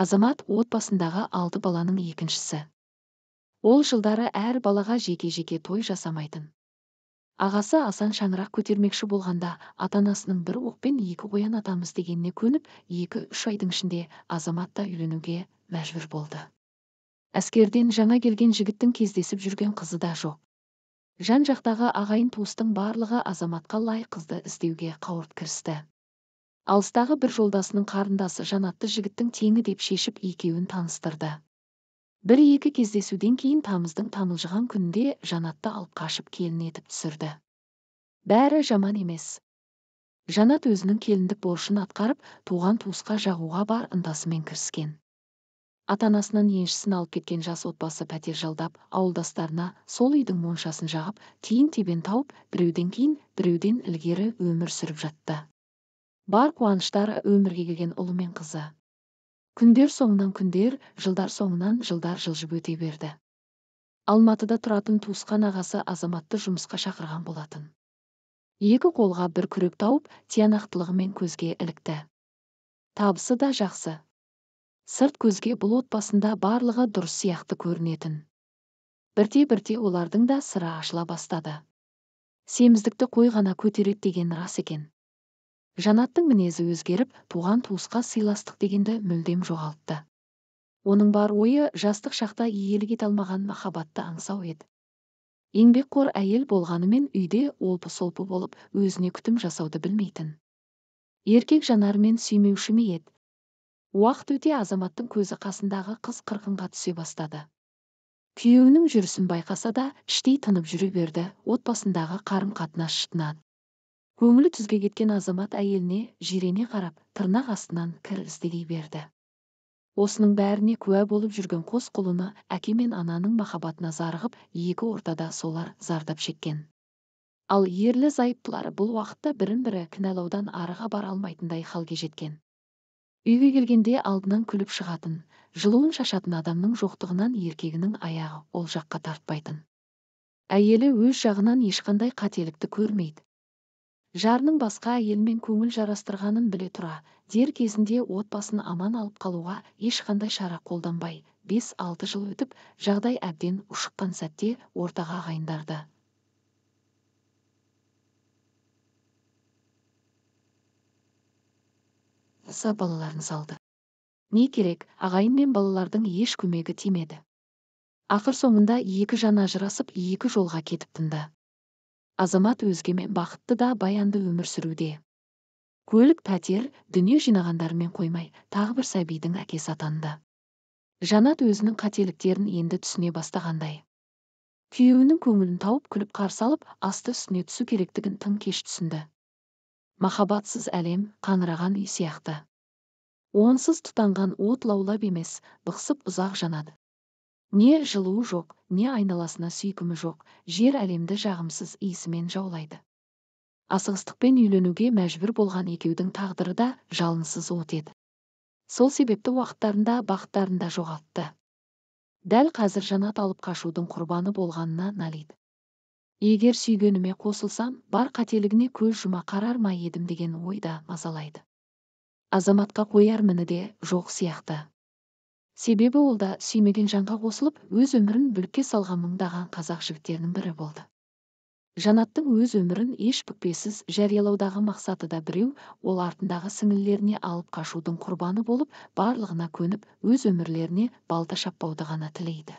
Азамат отбасындағы 6 баланың екіншісі. Ол жылдары әр балаға жеке-жеке той жасамайтын. Ағасы Асан шаңырақ көтермекші болғанда, ата-анасының бір оқпен 2 қоян атамыз дегеніне көніп, 2-3 айдың ішінде Азамат та үйленуге мәжбүр болды. Әскерден жаңа келген жігіттің кездесіп жүрген қызы да жоқ. Жан-жақтағы ағайын туыстың барлығы Азаматқа лайық қызды іздеуге қауырт кірісті. Алыстағы бір жолдасының қарындасы Жанатты жігіттің теңі деп шешіп екеуін таныстырды. 1-2 кездесуден кейін тамыздың тамылжыған күнінде Жанатты алып қашып келін етіп түсірді. Бәрі жаман емес. Жанат өзінің келіндік борышын атқарып, туған туысқа жағуға бар ынтасымен кіріскен. Ата-анасының еншісін алып кеткен жас отбасы пәтер жалдап, ауылдастарына сол үйдің моншасын жағып, тиын-тебен тауып, біреуден кейін, біреуден ілгері өмір сүріп жатты. Бар қуаныштары өмірге келген ұлы мен қызы. Күндер соңынан күндер, жылдар соңынан жылдар жылжып өте берді. Алматыда тұратын туысқан ағасы Азаматты жұмысқа шақырған болатын. 2 қолға бір күрек тауып, тиянақтылығымен көзге ілікті. Табысы да жақсы. Сырт көзге бұл отбасында барлығы дұрыс сияқты көрінетін. Бірте-бірте олардың да сыры ашыла бастады. Семіздікті қой ғана көтереді деген рас екен. Жанаттың мінезі өзгеріп, туған туысқа сыйластық дегенді мүлдем жоғалтты. Оның бар ойы жастық шақта иелік ете алмаған махаббатты аңсау еді. Еңбекқор әйел болғанымен үйде олпы-солпы болып, өзіне күтім жасауды білмейтін. Еркек жанарымен сүймеуші ме еді. Уақыт өте Азаматтың көзі қасындағы қыз қырқынға түсе бастады. Күйеуінің жүрісін байқаса да, іштей тынып жүре берді, отбасындағы қарым-қатынас шытынады. Көңілі түзге кеткен Азамат әйеліне жирене қарап, тырнақ астынан кір іздей берді. Осының бәріне куә болып жүрген қос құлыны әке мен ананың махаббатына зарығып, екі ортада солар зардап шеккен. Ал ерлі зайыптылары бұл уақытта бірін-бірі кінәлаудан арыға бара алмайтындай халге жеткен. Үйге келгенде алдынан күліп шығатын, жылуын шашатын адамның жоқтығынан еркегінің аяғы ол жаққа тартпайтын. Әйелі өз жағынан ешқандай қателікті көрмейді. Жарының басқа әйелмен көңіл жарастырғанын біле тұра, дер кезінде отбасын аман алып қалуға ешқандай шара қолданбай, 5-6 жыл өтіп, жағдай әбден ушыққан сәтте ортаға ағайындарды. Балаларын салды. Не керек, ағайын мен балалардың еш көмегі тимеді. Ақыр соңында 2 жан ажырасып, 2 жолға кетіп тынды. Азамат өзгемен бақытты да баянды өмір сүруде. Көлік, пәтер, дүние жинағандарымен қоймай, тағы бір сәбидің әкесі атанды. Жанат өзінің қателіктерін енді түсіне бастағандай. Күйеуінің көңілін тауып күліп қарсы алып, асты үстіне түсу керектігін тым кеш түсінді. Махаббатсыз әлем қаңыраған үй сияқты. Онсыз тұтанған от лаулап емес, бықсып ұзақ жанады. Не жылуы жоқ, не айналасына сүйкімі жоқ, жер әлемді жағымсыз иісімен жаулайды. Асығыстықпен үйленуге мәжбүр болған екеудің тағдыры да жалынсыз от еді. Сол себепті уақыттарында бақыттарында жоғалтты. Дәл қазір Жанат алып қашудың құрбаны болғанына налиды. Егер сүйгеніме қосылсам, бар қателігіне көз жұма қарар ма едім деген ойда мазалайды. Азаматқа қояр міні де жоқ сияқты. Себебі ол да сүймеген жанға қосылып, өз өмірін бүлікке салған мыңдаған қазақ жігіттерінің бірі болды. Жанаттың өз өмірін еш бүкпесіз жариялаудағы мақсаты да біреу, ол артындағы сіңілілеріне алып қашудың құрбаны болып, барлығына көніп, өз өмірлеріне балта шаппауды ғана тілейді.